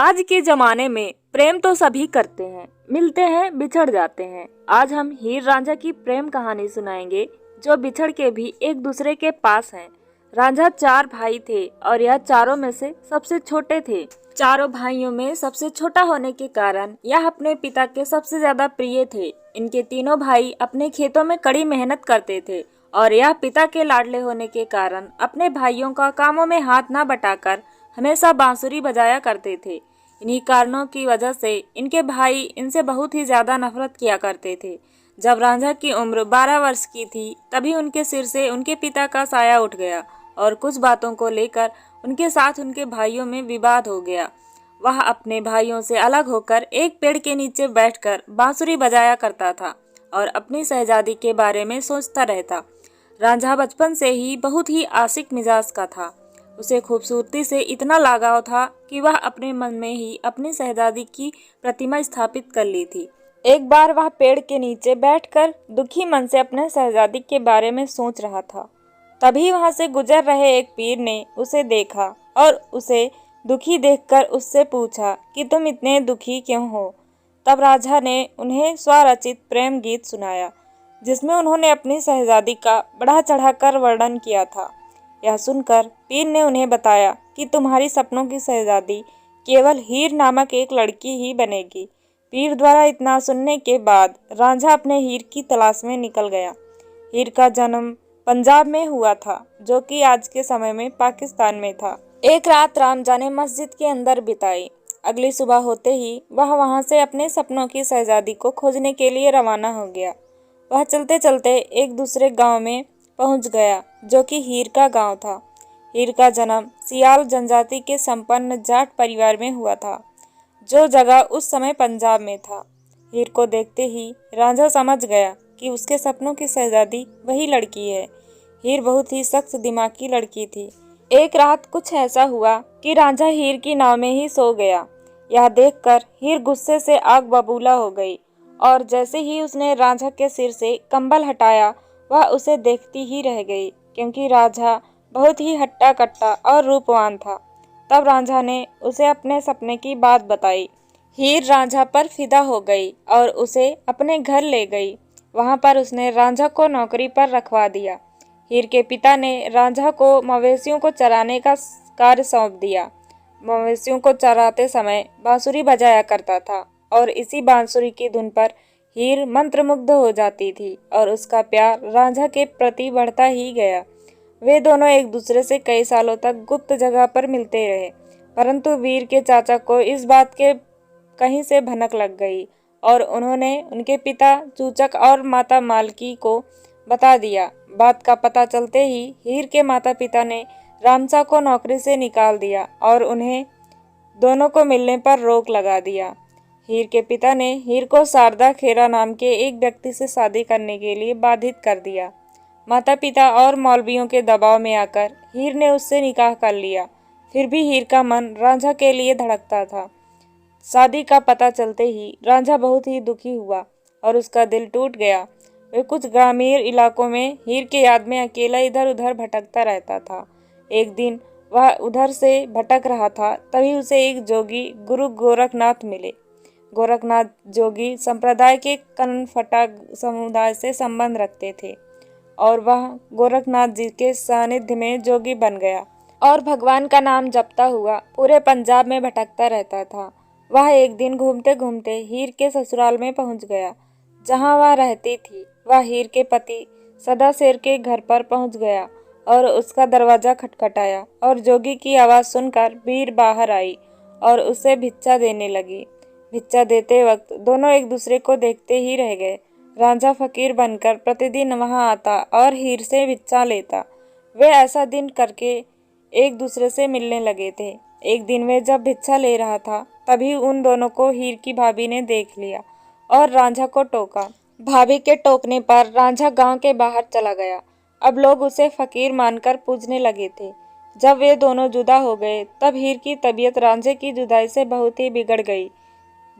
आज के जमाने में प्रेम तो सभी करते हैं, मिलते हैं, बिछड़ जाते हैं। आज हम हीर रांझा की प्रेम कहानी सुनाएंगे जो बिछड़ के भी एक दूसरे के पास हैं। रांझा 4 भाई थे और यह चारों में से सबसे छोटे थे। चारों भाइयों में सबसे छोटा होने के कारण यह अपने पिता के सबसे ज्यादा प्रिय थे। इनके तीनों भाई अपने खेतों में कड़ी मेहनत करते थे और यह पिता के लाडले होने के कारण अपने भाइयों का कामों में हाथ न बटाकर हमेशा बांसुरी बजाया करते थे। इन्हीं कारणों की वजह से इनके भाई इनसे बहुत ही ज्यादा नफरत किया करते थे। जब रांझा की उम्र 12 वर्ष की थी तभी उनके सिर से उनके पिता का साया उठ गया और कुछ बातों को लेकर उनके साथ उनके भाइयों में विवाद हो गया। वह अपने भाइयों से अलग होकर एक पेड़ के नीचे बैठकर बांसुरी बजाया करता था और अपनी शहजादी के बारे में सोचता रहता। रांझा बचपन से ही बहुत ही आशिक मिजाज का था। उसे खूबसूरती से इतना लगाव था कि वह अपने मन में ही अपनी शहजादी की प्रतिमा स्थापित कर ली थी। एक बार वह पेड़ के नीचे बैठकर दुखी मन से अपने शहजादी के बारे में सोच रहा था। तभी वहां से गुजर रहे एक पीर ने उसे देखा और उसे दुखी देखकर उससे पूछा कि तुम इतने दुखी क्यों हो। तब राजा ने उन्हें स्वरचित प्रेम गीत सुनाया जिसमें उन्होंने अपनी शहजादी का बढ़ा चढ़ाकर वर्णन किया था। यह सुनकर पीर ने उन्हें बताया कि तुम्हारी सपनों की शहजादी केवल हीर नामक एक लड़की ही बनेगी। पीर द्वारा इतना सुनने के बाद रांझा अपने हीर की तलाश में निकल गया। हीर का जन्म पंजाब में हुआ था जो कि आज के समय में पाकिस्तान में था। एक रात रांझा ने मस्जिद के अंदर बिताई। अगली सुबह होते ही वह वहां से अपने सपनों की शहजादी को खोजने के लिए रवाना हो गया। वह चलते चलते एक दूसरे गांव में पहुंच गया जो कि हीर का गांव था। हीर का जन्म सियाल जनजाति के संपन्न जाट परिवार में हुआ था जो जगह उस समय पंजाब में था। हीर को देखते ही रांझा समझ गया कि उसके सपनों की शहजादी वही लड़की है। हीर बहुत ही सख्त दिमाग की लड़की थी। एक रात कुछ ऐसा हुआ कि रांझा हीर की नाव में ही सो गया। यह देखकर हीर गुस्से से आग बबूला हो गई और जैसे ही उसने रांझा के सिर से कंबल हटाया वह उसे देखती ही रह गई क्योंकि रांझा बहुत ही हट्टा कट्टा और रूपवान था। तब रांझा ने उसे अपने सपने की बात बताई। हीर रांझा पर फिदा हो गई और उसे अपने घर ले गई। वहां पर उसने रांझा को नौकरी पर रखवा दिया। हीर के पिता ने रांझा को मवेशियों को चराने का कार्य सौंप दिया। मवेशियों को चराते समय बांसुरी बजाया करता था और इसी बांसुरी की धुन पर हीर मंत्रमुग्ध हो जाती थी और उसका प्यार रांझा के प्रति बढ़ता ही गया। वे दोनों एक दूसरे से कई सालों तक गुप्त जगह पर मिलते रहे, परंतु वीर के चाचा को इस बात के कहीं से भनक लग गई और उन्होंने उनके पिता चूचक और माता मालकी को बता दिया। बात का पता चलते ही हीर के माता पिता ने रांझा को नौकरी से निकाल दिया और उन्हें दोनों को मिलने पर रोक लगा दिया। हीर के पिता ने हीर को शारदा खेरा नाम के एक व्यक्ति से शादी करने के लिए बाधित कर दिया। माता पिता और मौलवियों के दबाव में आकर हीर ने उससे निकाह कर लिया। फिर भी हीर का मन रांझा के लिए धड़कता था। शादी का पता चलते ही रांझा बहुत ही दुखी हुआ और उसका दिल टूट गया। वे कुछ ग्रामीण इलाकों में हीर के याद में अकेला इधर उधर भटकता रहता था। एक दिन वह उधर से भटक रहा था तभी उसे एक जोगी गुरु गोरखनाथ मिले। गोरखनाथ जोगी संप्रदाय के कनफटा समुदाय से संबंध रखते थे और वह गोरखनाथ जी के सानिध्य में जोगी बन गया और भगवान का नाम जपता हुआ पूरे पंजाब में भटकता रहता था। वह एक दिन घूमते घूमते हीर के ससुराल में पहुंच गया जहां वह रहती थी। वह हीर के पति सदा शेर के घर पर पहुंच गया और उसका दरवाजा खटखटाया और जोगी की आवाज़ सुनकर वीर बाहर आई और उसे भिक्षा देने लगी। भिक्षा देते वक्त दोनों एक दूसरे को देखते ही रह गए। रांझा फकीर बनकर प्रतिदिन वहां आता और हीर से भिक्षा लेता। वे ऐसा दिन करके एक दूसरे से मिलने लगे थे। एक दिन वे जब भिक्षा ले रहा था तभी उन दोनों को हीर की भाभी ने देख लिया और रांझा को टोका। भाभी के टोकने पर रांझा गांव के बाहर चला गया। अब लोग उसे फकीर मानकर पूजने लगे थे। जब वे दोनों जुदा हो गए तब हीर की तबीयत रांझे की जुदाई से बहुत ही बिगड़ गई।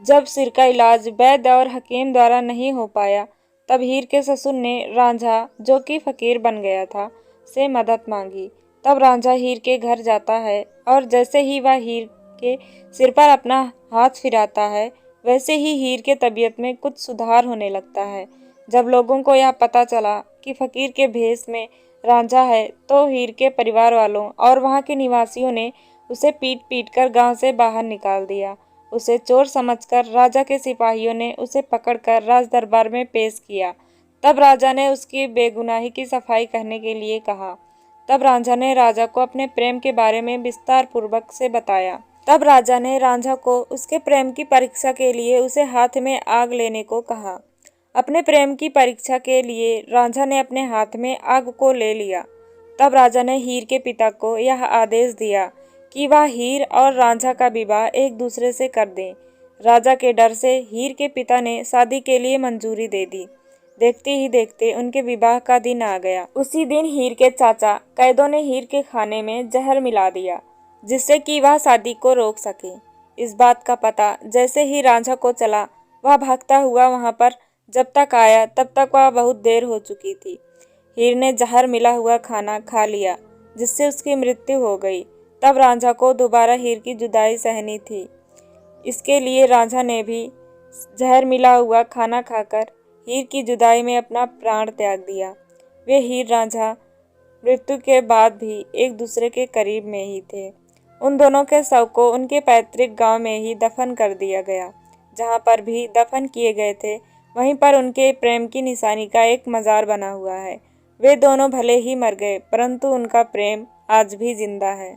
जब सिर का इलाज वैद्य और हकीम द्वारा नहीं हो पाया तब हीर के ससुर ने रांझा, जो कि फकीर बन गया था, से मदद मांगी। तब रांझा हीर के घर जाता है और जैसे ही वह हीर के सिर पर अपना हाथ फिराता है, वैसे ही हीर के तबीयत में कुछ सुधार होने लगता है। जब लोगों को यह पता चला कि फकीर के भेष में रांझा है, तो हीर के परिवार वालों और वहाँ के निवासियों ने उसे पीट पीट कर गांव से बाहर निकाल दिया। उसे चोर समझकर राजा के सिपाहियों ने उसे पकड़कर राज दरबार में पेश किया। तब राजा ने उसकी बेगुनाही की सफाई करने के लिए कहा। तब रांझा ने राजा को अपने प्रेम के बारे में विस्तार पूर्वक से बताया। तब राजा ने रांझा को उसके प्रेम की परीक्षा के लिए उसे हाथ में आग लेने को कहा। अपने प्रेम की परीक्षा के लिए रांझा ने अपने हाथ में आग को ले लिया। तब राजा ने हीर के पिता को यह आदेश दिया कि वह हीर और रांझा का विवाह एक दूसरे से कर दें। राजा के डर से हीर के पिता ने शादी के लिए मंजूरी दे दी। देखते ही देखते उनके विवाह का दिन आ गया। उसी दिन हीर के चाचा कैदों ने हीर के खाने में जहर मिला दिया, जिससे कि वह शादी को रोक सके। इस बात का पता जैसे ही रांझा को चला, वह भागता हुआ वहां पर जब तक आया तब तक वह बहुत देर हो चुकी थी। हीर ने जहर मिला हुआ खाना खा लिया, जिससे उसकी मृत्यु हो गई। तब रांझा को दोबारा हीर की जुदाई सहनी थी। इसके लिए रांझा ने भी जहर मिला हुआ खाना खाकर हीर की जुदाई में अपना प्राण त्याग दिया। वे हीर रांझा मृत्यु के बाद भी एक दूसरे के करीब में ही थे। उन दोनों के शव को उनके पैतृक गांव में ही दफन कर दिया गया। जहां पर भी दफन किए गए थे, वहीं पर उनके प्रेम की निशानी का एक मजार बना हुआ है। वे दोनों भले ही मर गए, परंतु उनका प्रेम आज भी जिंदा है।